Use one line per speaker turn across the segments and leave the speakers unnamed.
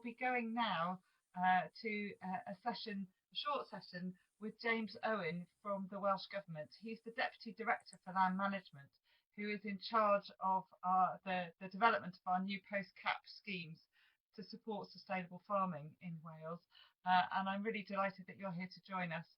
be going now to a session, a short session with James Owen from the Welsh Government. He's the Deputy Director for Land Management, who is in charge of the development of our new post-CAP schemes to support sustainable farming in Wales. And I'm really delighted that you're here to join us.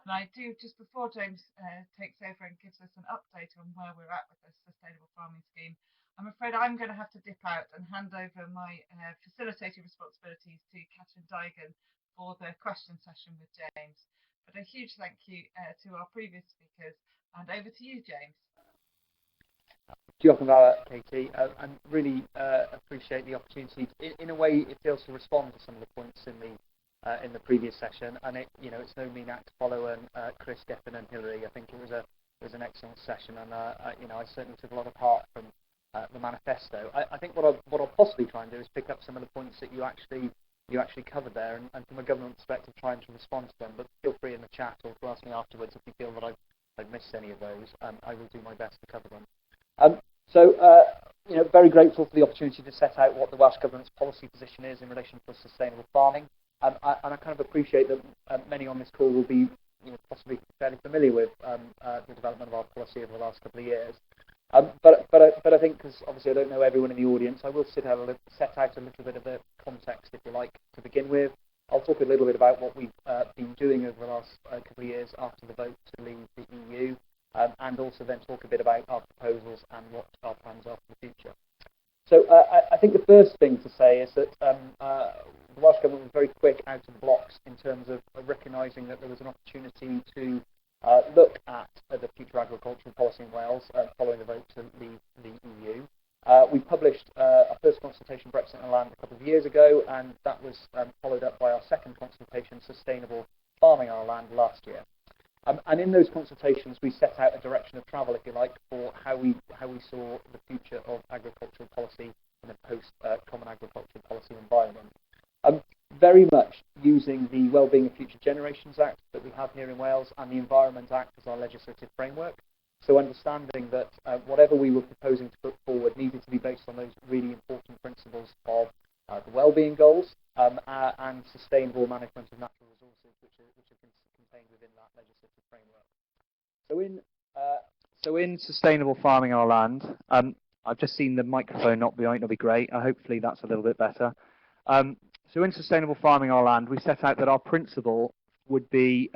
And I do, just before James takes over and gives us an update on where we're at with the sustainable farming scheme, I'm afraid I'm going to have to dip out and hand over my facilitating responsibilities to Catherine Dygan for the question session with James. But a huge thank you to our previous speakers, and over to you, James.
Diolch yn fawr, Katie, and really appreciate the opportunity. In a way, it feels to respond to some of the points in the previous session, and it's no mean act to follow. And Chris, Geffen, and Hilary, I think it was an excellent session, and I certainly took a lot of heart from the manifesto. I think what I'll possibly try and do is pick up some of the points that you actually covered there, and from a government perspective, trying to respond to them. But feel free in the chat or to ask me afterwards if you feel that I've missed any of those. I will do my best to cover them. Very grateful for the opportunity to set out what the Welsh Government's policy position is in relation to sustainable farming. And I kind of appreciate that many on this call will be possibly fairly familiar with the development of our policy over the last couple of years. But I think, because obviously I don't know everyone in the audience, I will set out a little bit of the context, if you like, to begin with. I'll talk a little bit about what we've been doing over the last couple of years after the vote to leave the EU, and also then talk a bit about our proposals and what our plans are for the future. So I think the first thing to say is that the Welsh Government was very quick out of the blocks in terms of recognising that there was an opportunity to look at the future agricultural policy in Wales following the vote to leave the EU. We published our first consultation, Brexit and Land, a couple of years ago, and that was followed up by our second consultation, Sustainable Farming Our Land, last year. And in those consultations, we set out a direction of travel, if you like, for how we saw the future of agricultural policy in a post-Common Agricultural Policy environment. Very much using the Wellbeing of Future Generations Act that we have here in Wales and the Environment Act as our legislative framework. So understanding that whatever we were proposing to put forward needed to be based on those really important principles of the wellbeing goals and sustainable management of natural resources, which are contained within that legislative framework. So in Sustainable Farming Our Land, I've just seen the microphone might not be great. Hopefully that's a little bit better. So in Sustainable Farming Our Land, we set out that our principle would be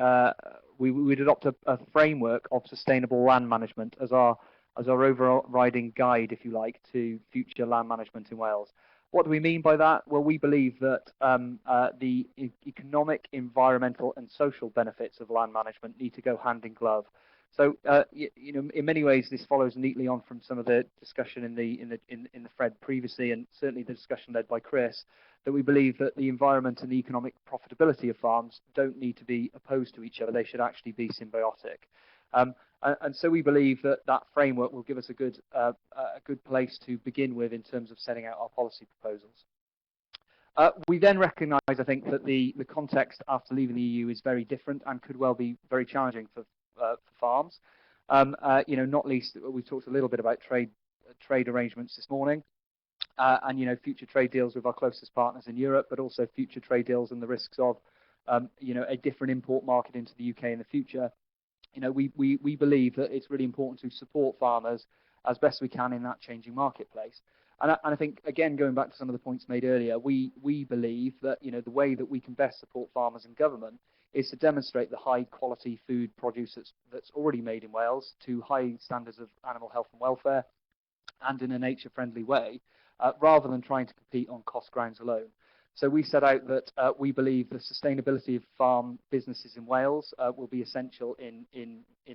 we would adopt a framework of sustainable land management as our overriding guide, if you like, to future land management in Wales. What do we mean by that? Well, we believe that the economic, environmental, and social benefits of land management need to go hand in glove. So, in many ways, this follows neatly on from some of the discussion in the thread previously, and certainly the discussion led by Chris, that we believe that the environment and the economic profitability of farms don't need to be opposed to each other. They should actually be symbiotic. And so we believe that framework will give us a good place to begin with in terms of setting out our policy proposals. We then recognise, I think, that the context after leaving the EU is very different and could well be very challenging for farms. Not least, we talked a little bit about trade arrangements this morning. And future trade deals with our closest partners in Europe, but also future trade deals and the risks of a different import market into the UK in the future. We believe that it's really important to support farmers as best we can in that changing marketplace. And I think, again, going back to some of the points made earlier, we believe that the way that we can best support farmers and government is to demonstrate the high quality food produce that's already made in Wales to high standards of animal health and welfare, and in a nature friendly way, rather than trying to compete on cost grounds alone. So we set out that we believe the sustainability of farm businesses in Wales will be essential in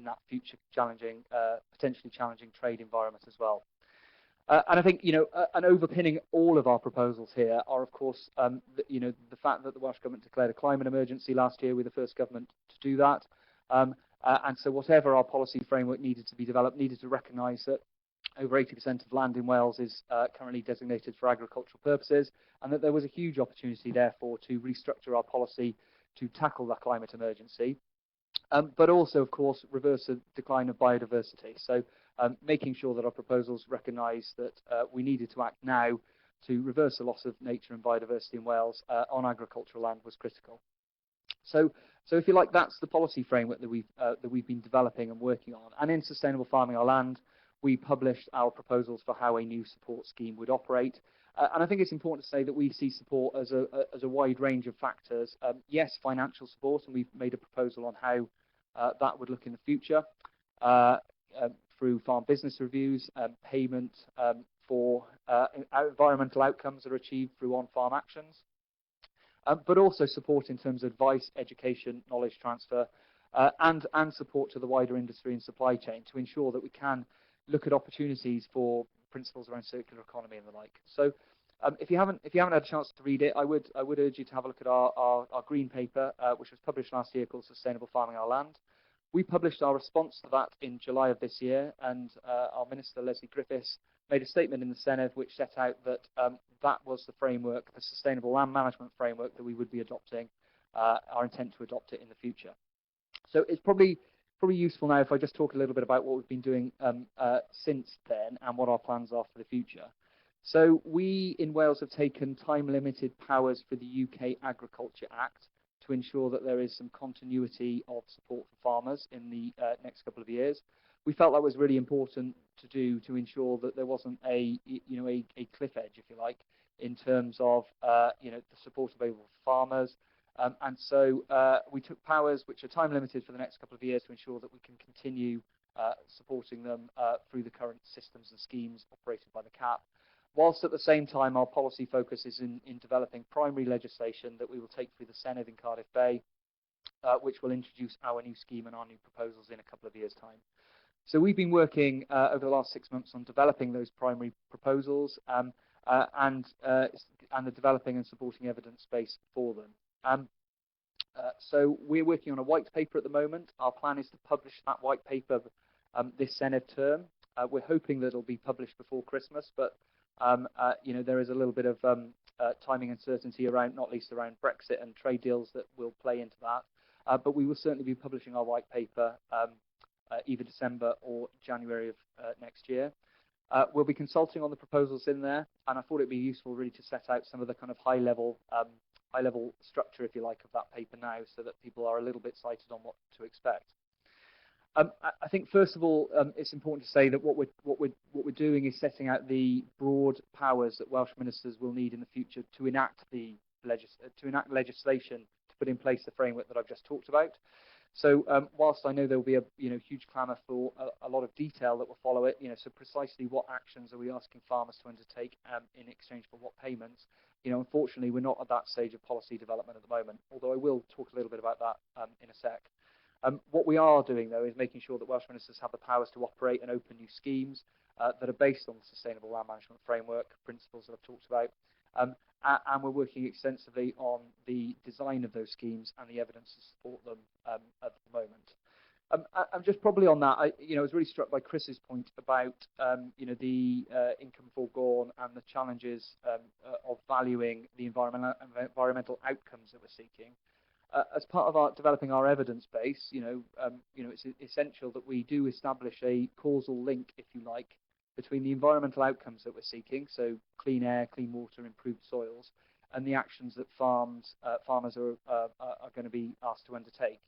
that future potentially challenging trade environment as well. And I think, and overpinning all of our proposals here are, of course, the fact that the Welsh Government declared a climate emergency last year. We're the first government to do that. And so whatever our policy framework needed to be developed needed to recognise that over 80% of land in Wales is currently designated for agricultural purposes, and that there was a huge opportunity, therefore, to restructure our policy to tackle that climate emergency, but also, of course, reverse the decline of biodiversity. So making sure that our proposals recognise that we needed to act now to reverse the loss of nature and biodiversity in Wales on agricultural land was critical. So if you like, that's the policy framework that we've been developing and working on. And in Sustainable Farming Our Land, we published our proposals for how a new support scheme would operate. And I think it's important to say that we see support as a wide range of factors. Yes, financial support, and we've made a proposal on how that would look in the future through farm business reviews, payment for environmental outcomes that are achieved through on-farm actions. But also support in terms of advice, education, knowledge transfer, and support to the wider industry and supply chain to ensure that we can look at opportunities for principles around circular economy and the like. So if you haven't had a chance to read it, I would urge you to have a look at our green paper, which was published last year, called Sustainable Farming Our Land. We published our response to that in July of this year, and our Minister, Lesley Griffiths, made a statement in the Senedd which set out that that was the framework, the sustainable land management framework that we would be adopting, our intent to adopt it in the future. So it's probably useful now if I just talk a little bit about what we've been doing since then and what our plans are for the future. So we in Wales have taken time-limited powers for the UK Agriculture Act to ensure that there is some continuity of support for farmers in the next couple of years. We felt that was really important to do to ensure that there wasn't a cliff edge, if you like, in terms of the support available for farmers. And so we took powers which are time limited for the next couple of years to ensure that we can continue supporting them through the current systems and schemes operated by the CAP, whilst at the same time our policy focus is in developing primary legislation that we will take through the Senedd in Cardiff Bay, which will introduce our new scheme and our new proposals in a couple of years' time. So we've been working over the last 6 months on developing those primary proposals and the developing and supporting evidence base for them. So we're working on a white paper at the moment. Our plan is to publish that white paper this Senedd term. We're hoping that it'll be published before Christmas, but there is a little bit of timing uncertainty around, not least around Brexit and trade deals that will play into that. But we will certainly be publishing our white paper either December or January of next year. We'll be consulting on the proposals in there, and I thought it'd be useful really to set out some of the kind of high-level structure, if you like, of that paper now, so that people are a little bit sighted on what to expect. I think first of all, it's important to say that what we're doing is setting out the broad powers that Welsh ministers will need in the future to enact legislation to put in place the framework that I've just talked about. So whilst I know there will be a huge clamour for a lot of detail that will follow it, so precisely what actions are we asking farmers to undertake in exchange for what payments? Unfortunately, we're not at that stage of policy development at the moment, although I will talk a little bit about that in a sec. What we are doing, though, is making sure that Welsh ministers have the powers to operate and open new schemes that are based on the Sustainable Land Management Framework principles that I've talked about. And we're working extensively on the design of those schemes and the evidence to support them at the moment. I'm just probably on that. I was really struck by Chris's point about the income foregone and the challenges of valuing the environmental outcomes that we're seeking. As part of our developing our evidence base, it's essential that we do establish a causal link, if you like, between the environmental outcomes that we're seeking, so clean air, clean water, improved soils, and the actions that farmers are going to be asked to undertake.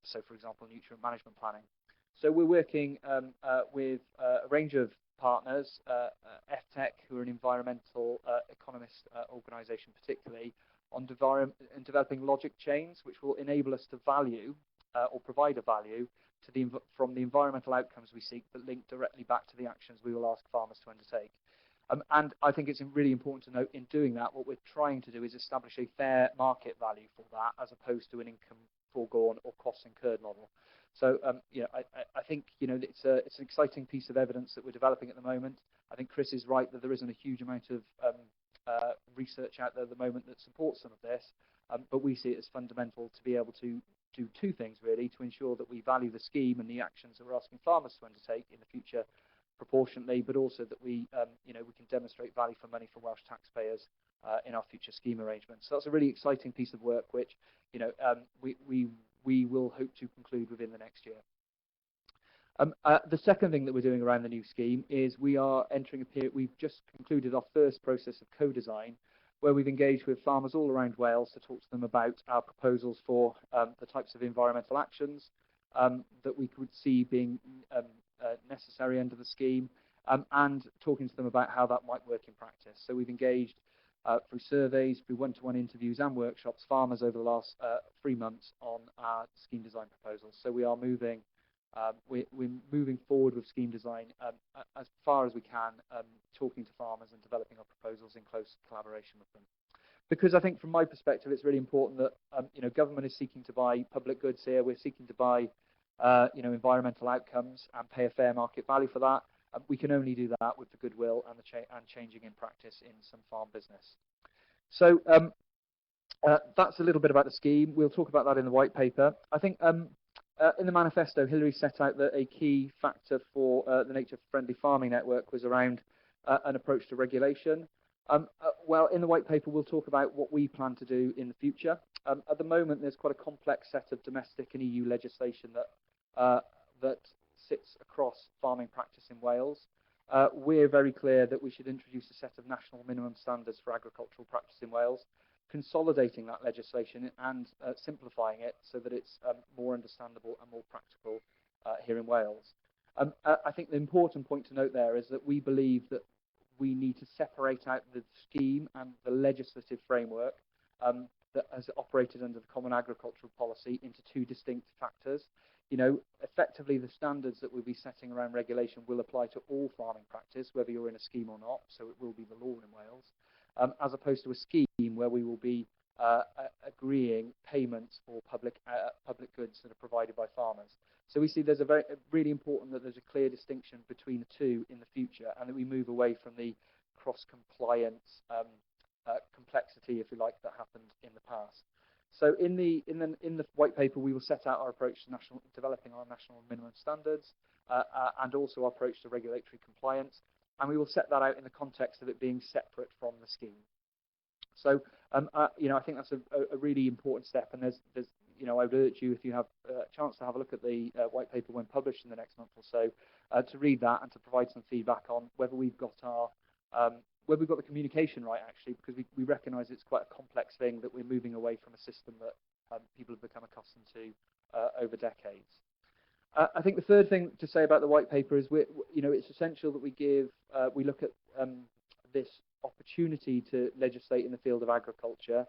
So, for example, nutrient management planning. So we're working with a range of partners, FTech, who are an environmental economist organisation particularly, on developing logic chains which will enable us to value or provide a value to from the environmental outcomes we seek that link directly back to the actions we will ask farmers to undertake. And I think it's really important to note in doing that, what we're trying to do is establish a fair market value for that as opposed to an income foregone or costs incurred model. So I think it's an exciting piece of evidence that we're developing at the moment. I think Chris is right that there isn't a huge amount of research out there at the moment that supports some of this, but we see it as fundamental to be able to do two things really: to ensure that we value the scheme and the actions that we're asking farmers to undertake in the future proportionately, but also that we can demonstrate value for money for Welsh taxpayers in our future scheme arrangements. So that's a really exciting piece of work, which we will hope to conclude within the next year. The second thing that we're doing around the new scheme is we are entering a period. We've just concluded our first process of co-design, where we've engaged with farmers all around Wales to talk to them about our proposals for the types of environmental actions that we could see being necessary under the scheme, and talking to them about how that might work in practice. So we've engaged through surveys, through one-to-one interviews and workshops, farmers over the last 3 months on our scheme design proposals. So we are moving. We're moving forward with scheme design as far as we can, talking to farmers and developing our proposals in close collaboration with them. Because I think, from my perspective, it's really important that government is seeking to buy public goods here. We're seeking to buy environmental outcomes and pay a fair market value for that. We can only do that with the goodwill and changing in practice in some farm business. So that's a little bit about the scheme. We'll talk about that in the white paper. I think. In the manifesto, Hilary set out that a key factor for the nature-friendly farming network was around an approach to regulation. Well, in the white paper, we'll talk about what we plan to do in the future. At the moment, there's quite a complex set of domestic and EU legislation that sits across farming practice in Wales. We're very clear that we should introduce a set of national minimum standards for agricultural practice in Wales, consolidating that legislation and simplifying it so that it's more understandable and more practical here in Wales. I think the important point to note there is that we believe that we need to separate out the scheme and the legislative framework that has operated under the Common Agricultural Policy into two distinct factors. Effectively, the standards that we'll be setting around regulation will apply to all farming practice, whether you're in a scheme or not, so it will be the law in Wales. As opposed to a scheme where we will be agreeing payments for public goods that are provided by farmers. So we see there's really important that there's a clear distinction between the two in the future, and that we move away from the cross-compliance complexity, if you like, that happened in the past. So in the white paper, we will set out our approach to developing our national minimum standards and also our approach to regulatory compliance. And we will set that out in the context of it being separate from the scheme. So, I think that's a really important step. And I would urge you, if you have a chance to have a look at the white paper when published in the next month or so, to read that and to provide some feedback on whether we've got the communication right, actually, because we recognise it's quite a complex thing that we're moving away from a system that people have become accustomed to over decades. I think the third thing to say about the white paper is it's essential that we look at this opportunity to legislate in the field of agriculture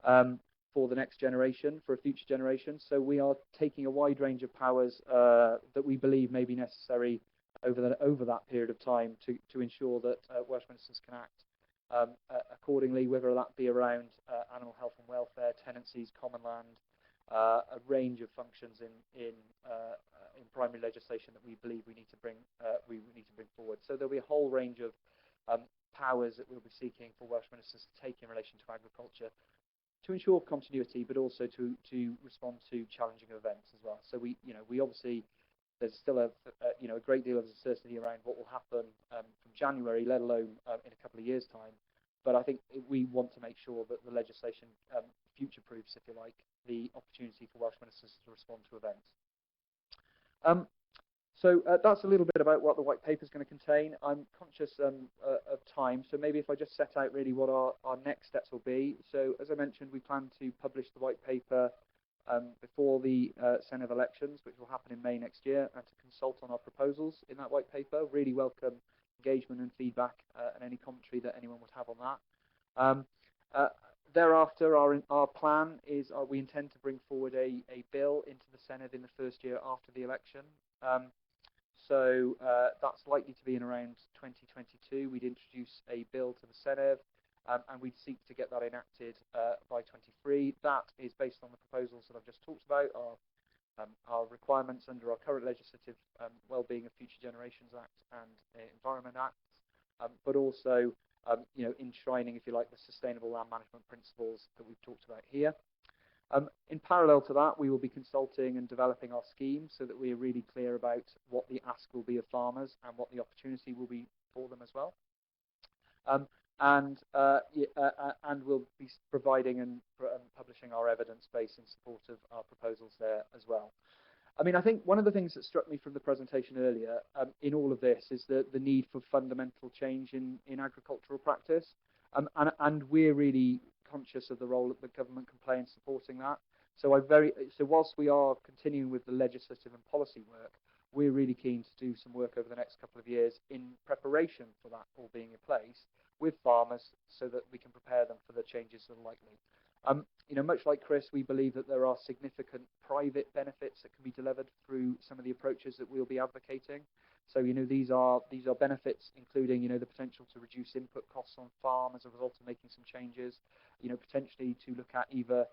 for the next generation, for a future generation. So we are taking a wide range of powers that we believe may be necessary over that period of time to ensure that Welsh ministers can act accordingly, whether that be around animal health and welfare, tenancies, common land, a range of functions in primary legislation that we believe we need to bring forward. So there'll be a whole range of powers that we'll be seeking for Welsh ministers to take in relation to agriculture to ensure continuity, but also to respond to challenging events as well. So we obviously, there's still a great deal of uncertainty around what will happen from January, let alone in a couple of years' time. But I think we want to make sure that the legislation future-proofs, if you like, the opportunity for Welsh ministers to respond to events. So that's a little bit about what the white paper is going to contain. I'm conscious of time, so maybe if I just set out really what our next steps will be. So as I mentioned, we plan to publish the white paper before the Senedd elections, which will happen in May next year, and to consult on our proposals in that white paper. Really welcome engagement and feedback and any commentary that anyone would have on that. Thereafter, our plan is we intend to bring forward a bill into the Senedd in the first year after the election. So that's likely to be in around 2022. We'd introduce a bill to the Senedd, and we'd seek to get that enacted by 23. That is based on the proposals that I've just talked about, our requirements under our current legislative Wellbeing of Future Generations Act and Environment Act, but also enshrining, if you like, the sustainable land management principles that we've talked about here. In parallel to that, we will be consulting and developing our scheme so that we are really clear about what the ask will be of farmers and what the opportunity will be for them as well. And we'll be providing and publishing our evidence base in support of our proposals there as well. I mean, I think one of the things that struck me from the presentation earlier in all of this is the need for fundamental change in agricultural practice. And we're really conscious of the role that the government can play in supporting that. So whilst we are continuing with the legislative and policy work, we're really keen to do some work over the next couple of years in preparation for that all being in place with farmers so that we can prepare them for the changes that are likely. Much like Chris, we believe that there are significant private benefits that can be delivered through some of the approaches that we'll be advocating. So, these are benefits, including, the potential to reduce input costs on farm as a result of making some changes, potentially to look at either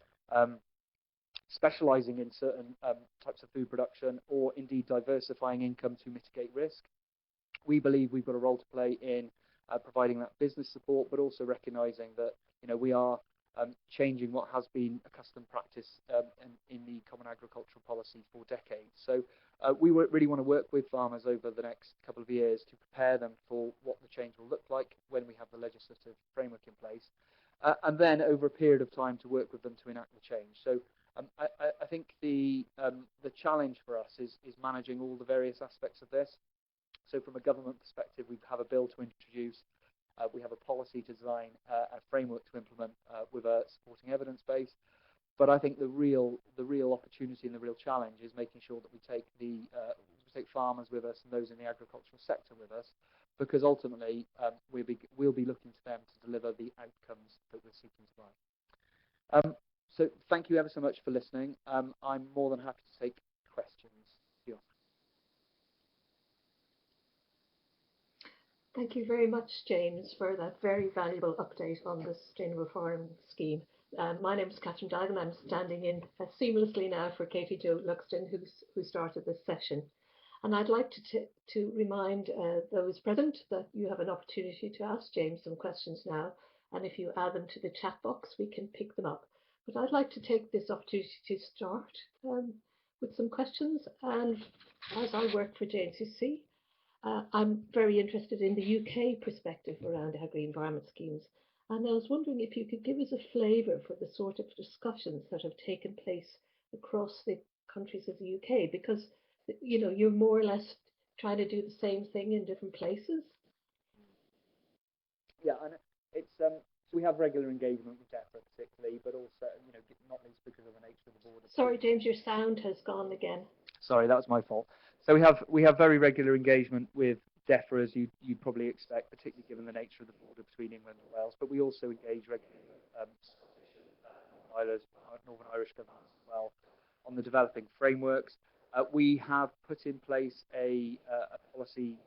specialising in certain types of food production or indeed diversifying income to mitigate risk. We believe we've got a role to play in providing that business support, but also recognising that, we are changing what has been a custom practice in the Common Agricultural Policy for decades. So we really want to work with farmers over the next couple of years to prepare them for what the change will look like when we have the legislative framework in place, and then over a period of time to work with them to enact the change. So I think the challenge for us is managing all the various aspects of this. So from a government perspective, we have a bill to introduce. We have a policy to design, a framework to implement with a supporting evidence base. But I think the real opportunity and the real challenge is making sure that we take farmers with us and those in the agricultural sector with us, because ultimately we'll be looking to them to deliver the outcomes that we're seeking to provide. So thank you ever so much for listening. I'm more than happy to take questions.
Thank you very much, James, for that very valuable update on the Sustainable Farm Scheme. My name is Catherine Duggan. I'm standing in seamlessly now for Katie Jo Luxton, who started this session. And I'd like to remind those present that you have an opportunity to ask James some questions now. And if you add them to the chat box, we can pick them up. But I'd like to take this opportunity to start with some questions. And as I work for JNCC, I'm very interested in the UK perspective around agri-environment schemes. And I was wondering if you could give us a flavour for the sort of discussions that have taken place across the countries of the UK, because, you're more or less trying to do the same thing in different places.
Yeah, and it's we have regular engagement with DEFRA particularly, but also, not least because of the nature of the border.
Sorry, James, your sound has gone again.
Sorry, that was my fault. So we have very regular engagement with DEFRA, as you'd probably expect, particularly given the nature of the border between England and Wales. But we also engage regularly with Northern Irish governments as well on the developing frameworks. We have put in place a policy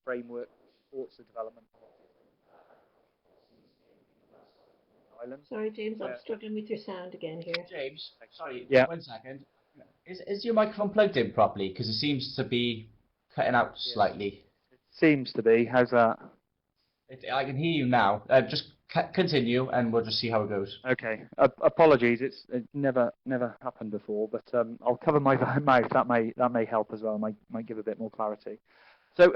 framework that supports the development of Ireland.
Sorry, James, I'm struggling with your sound again here.
James, sorry,
yeah.
1 second. Is your microphone plugged in properly? Because it seems to be cutting out slightly.
It seems to be. How's that?
I can hear you now. Just continue, and we'll just see how it goes.
Okay. Apologies. It never happened before, but I'll cover my mouth. That may help as well. Might give a bit more clarity. So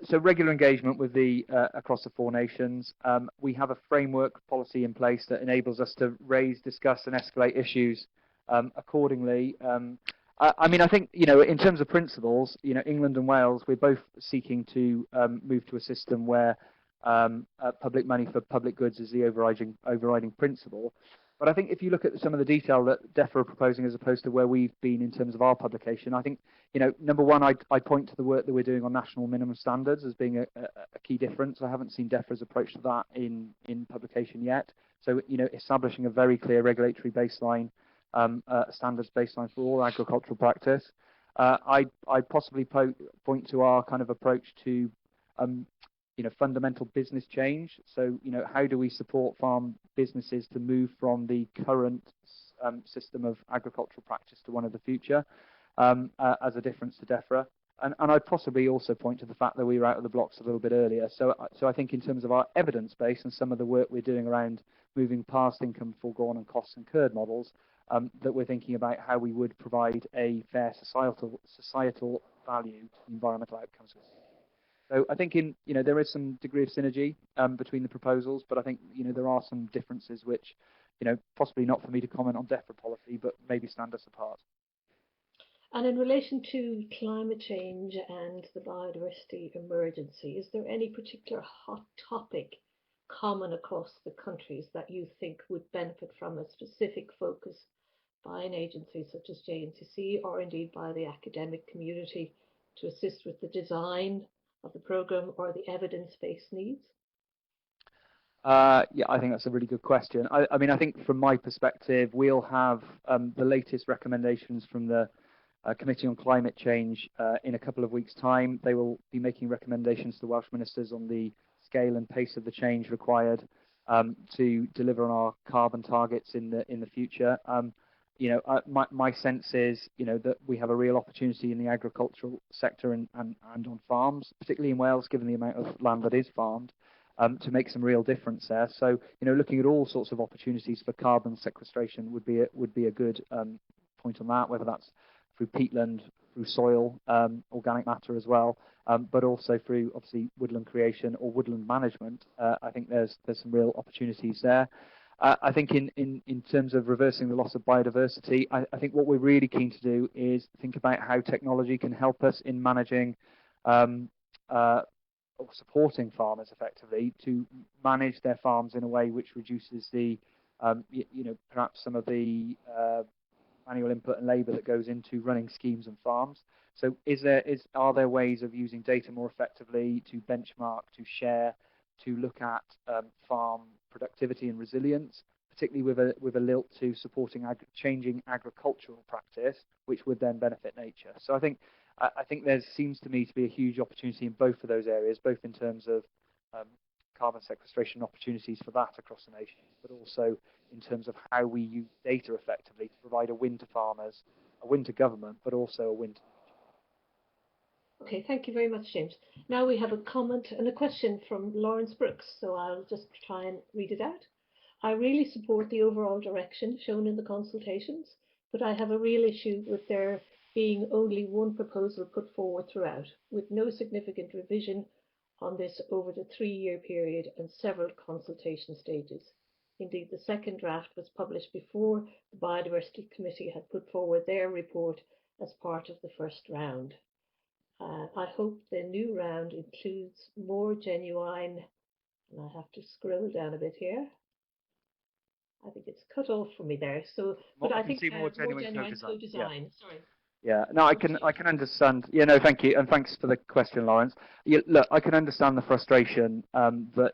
so regular engagement with the across the 4 nations. We have a framework policy in place that enables us to raise, discuss, and escalate issues accordingly. I mean, I think, in terms of principles, England and Wales, we're both seeking to move to a system where public money for public goods is the overriding principle. But I think if you look at some of the detail that DEFRA are proposing as opposed to where we've been in terms of our publication, I think, number one, I point to the work that we're doing on national minimum standards as being a key difference. I haven't seen DEFRA's approach to that in publication yet. So, establishing a very clear regulatory baseline, standards baseline for all agricultural practice. I'd possibly point to our kind of approach to fundamental business change. So, how do we support farm businesses to move from the current system of agricultural practice to one of the future, as a difference to DEFRA? And I'd possibly also point to the fact that we were out of the blocks a little bit earlier. So I think in terms of our evidence base and some of the work we're doing around moving past income foregone and costs incurred models, that we're thinking about how we would provide a fair societal value to environmental outcomes. So I think there is some degree of synergy between the proposals, but I think there are some differences which possibly not for me to comment on DEFRA policy, but maybe stand us apart.
And in relation to climate change and the biodiversity emergency, is there any particular hot topic common across the countries that you think would benefit from a specific focus by an agency such as JNCC, or indeed by the academic community, to assist with the design of the programme or the evidence-based needs?
Yeah, I think that's a really good question. I mean, I think from my perspective, we'll have the latest recommendations from the Committee on Climate Change in a couple of weeks' time. They will be making recommendations to Welsh ministers on the scale and pace of the change required to deliver on our carbon targets in the future. My sense is, that we have a real opportunity in the agricultural sector and on farms, particularly in Wales, given the amount of land that is farmed, to make some real difference there. So, looking at all sorts of opportunities for carbon sequestration would be a good point on that, whether that's through peatland, through soil, organic matter as well, but also through obviously woodland creation or woodland management. I think there's some real opportunities there. I think in terms of reversing the loss of biodiversity, I think what we're really keen to do is think about how technology can help us in managing or supporting farmers effectively to manage their farms in a way which reduces the, perhaps some of the manual input and labour that goes into running schemes and farms. So are there ways of using data more effectively to benchmark, to share, to look at farm productivity and resilience, particularly with a lilt to supporting changing agricultural practice, which would then benefit nature. So I think there seems to me to be a huge opportunity in both of those areas, both in terms of carbon sequestration opportunities for that across the nation, but also in terms of how we use data effectively to provide a win to farmers, a win to government, but also a win to nature.
Okay, thank you very much, James. Now we have a comment and a question from Lawrence Brooks, so I'll just try and read it out. I really support the overall direction shown in the consultations, but I have a real issue with there being only one proposal put forward throughout, with no significant revision on this over the 3-year period and several consultation stages. Indeed, the second draft was published before the Biodiversity Committee had put forward their report as part of the first round. I hope the new round includes more genuine, and I have to scroll down a bit here. I think it's cut off for me there. So, but I think
more genuine
co-design.
Yeah.
Sorry.
Yeah, no, I can understand. Yeah, no, thank you, and thanks for the question, Lawrence. Look, I can understand the frustration that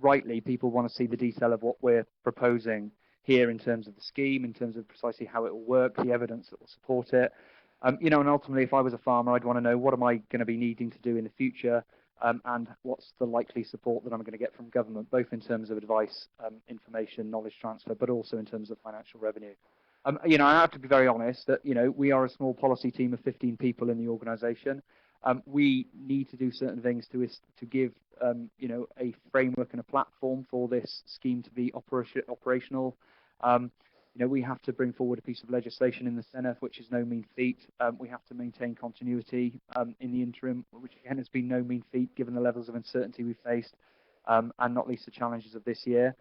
rightly people want to see the detail of what we're proposing here in terms of the scheme, in terms of precisely how it will work, the evidence that will support it. And ultimately, if I was a farmer, I'd want to know what am I going to be needing to do in the future, and what's the likely support that I'm going to get from government, both in terms of advice, information, knowledge transfer, but also in terms of financial revenue. I have to be very honest that, we are a small policy team of 15 people in the organisation. We need to do certain things to give, a framework and a platform for this scheme to be operational. We have to bring forward a piece of legislation in the Senate, which is no mean feat. We have to maintain continuity in the interim, which again has been no mean feat given the levels of uncertainty we've faced, and not least the challenges of this year.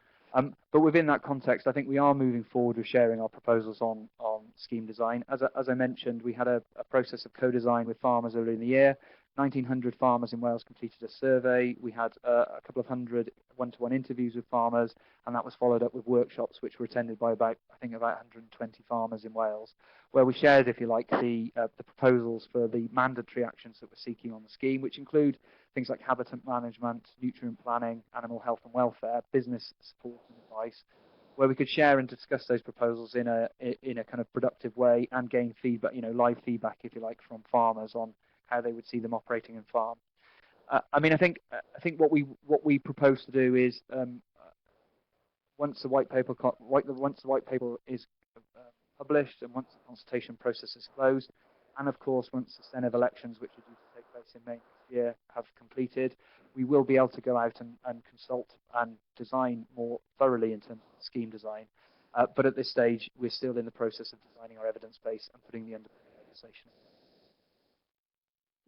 But within that context, I think we are moving forward with sharing our proposals on scheme design. As I mentioned, we had a process of co-design with farmers earlier in the year. 1,900 farmers in Wales completed a survey. We had a couple of hundred one-to-one interviews with farmers, and that was followed up with workshops which were attended by about 120 farmers in Wales, where we shared, if you like, the proposals for the mandatory actions that we're seeking on the scheme, which include things like habitat management, nutrient planning, animal health and welfare, business support and advice, where we could share and discuss those proposals in a kind of productive way and gain feedback, live feedback, if you like, from farmers on how they would see them operating in farm. I think what we propose to do is once the white paper is published and once the consultation process is closed, and of course once the Senedd elections, which are due to take place in May next year, have completed, we will be able to go out and consult and design more thoroughly in terms of scheme design. But at this stage, we're still in the process of designing our evidence base and putting the underlying legislation in.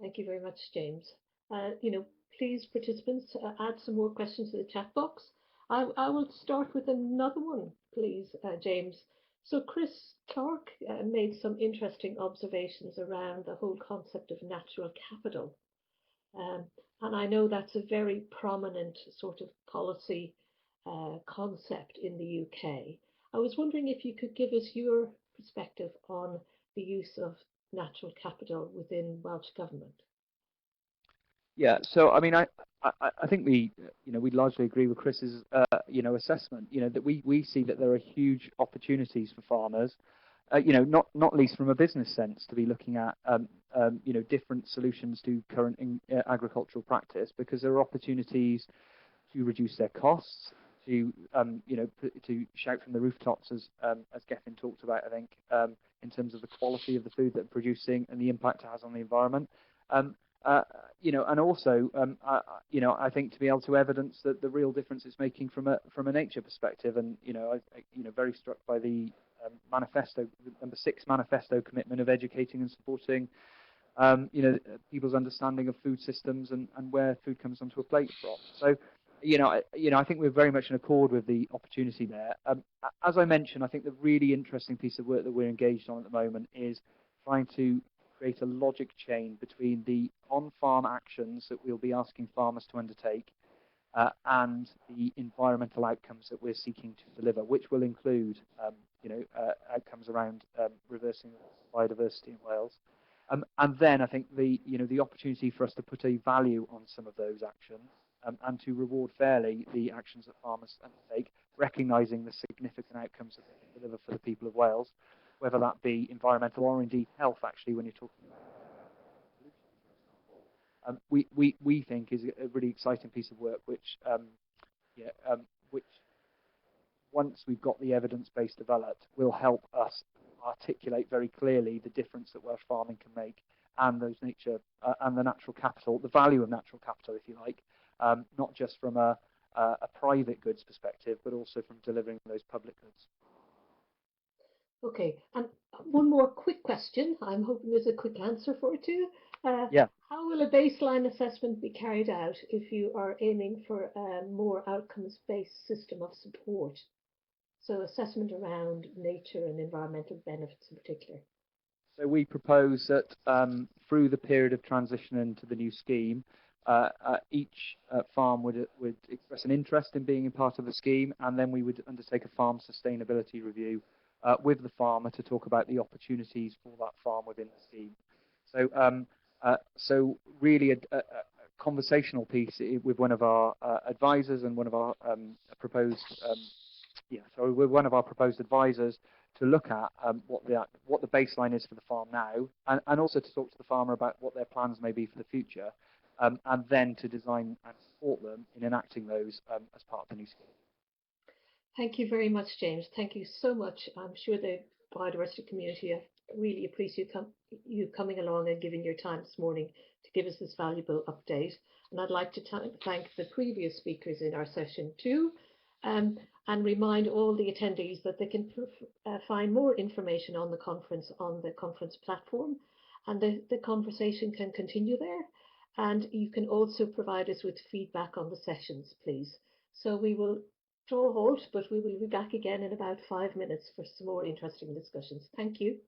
Thank you very much, James. Please, participants, add some more questions to the chat box. I will start with another one, please, James. So Chris Clark made some interesting observations around the whole concept of natural capital. Um, and I know that's a very prominent sort of policy concept in the UK. I was wondering if you could give us your perspective on the use of natural capital within Welsh Government.
Yeah, so I mean, I think we largely agree with Chris's assessment. That we see that there are huge opportunities for farmers. Not least from a business sense, to be looking at different solutions to current agricultural practice, because there are opportunities to reduce their costs, to to shout from the rooftops, as Gethin talked about, I think, in terms of the quality of the food that they're producing and the impact it has on the environment. Um, and also, I think to be able to evidence that the real difference it's making from a nature perspective. And very struck by the manifesto, number 6 manifesto commitment of educating and supporting people's understanding of food systems and where food comes onto a plate from. So, I think we're very much in accord with the opportunity there. As I mentioned, I think the really interesting piece of work that we're engaged on at the moment is trying to create a logic chain between the on-farm actions that we'll be asking farmers to undertake and the environmental outcomes that we're seeking to deliver, which will include, outcomes around reversing biodiversity in Wales. And then I think the opportunity for us to put a value on some of those actions and to reward fairly the actions that farmers undertake, recognising the significant outcomes that they can deliver for the people of Wales, whether that be environmental or indeed health, actually, when you're talking about we think is a really exciting piece of work, which once we've got the evidence base developed, will help us articulate very clearly the difference that Welsh farming can make, and those nature and the natural capital, the value of natural capital, if you like, not just from a private goods perspective, but also from delivering those public goods.
Okay, and one more quick question. I'm hoping there's a quick answer for it too.
Yeah.
How will a baseline assessment be carried out if you are aiming for a more outcomes-based system of support? So assessment around nature and environmental benefits in particular.
So we propose that through the period of transition into the new scheme, each farm would express an interest in being a part of the scheme, and then we would undertake a farm sustainability review with the farmer to talk about the opportunities for that farm within the scheme. So really a conversational piece with one of our advisors and one of our proposed with one of our proposed advisors to look at what the baseline is for the farm now, and also to talk to the farmer about what their plans may be for the future, and then to design and support them in enacting those as part of the new scheme.
Thank you very much, James. Thank you so much. I'm sure the biodiversity community really appreciate you coming along and giving your time this morning to give us this valuable update. And I'd like to thank the previous speakers in our session too, and remind all the attendees that they can find more information on the conference platform, and the conversation can continue there. And you can also provide us with feedback on the sessions, please. So we will draw a halt, but we will be back again in about 5 minutes for some more interesting discussions. Thank you.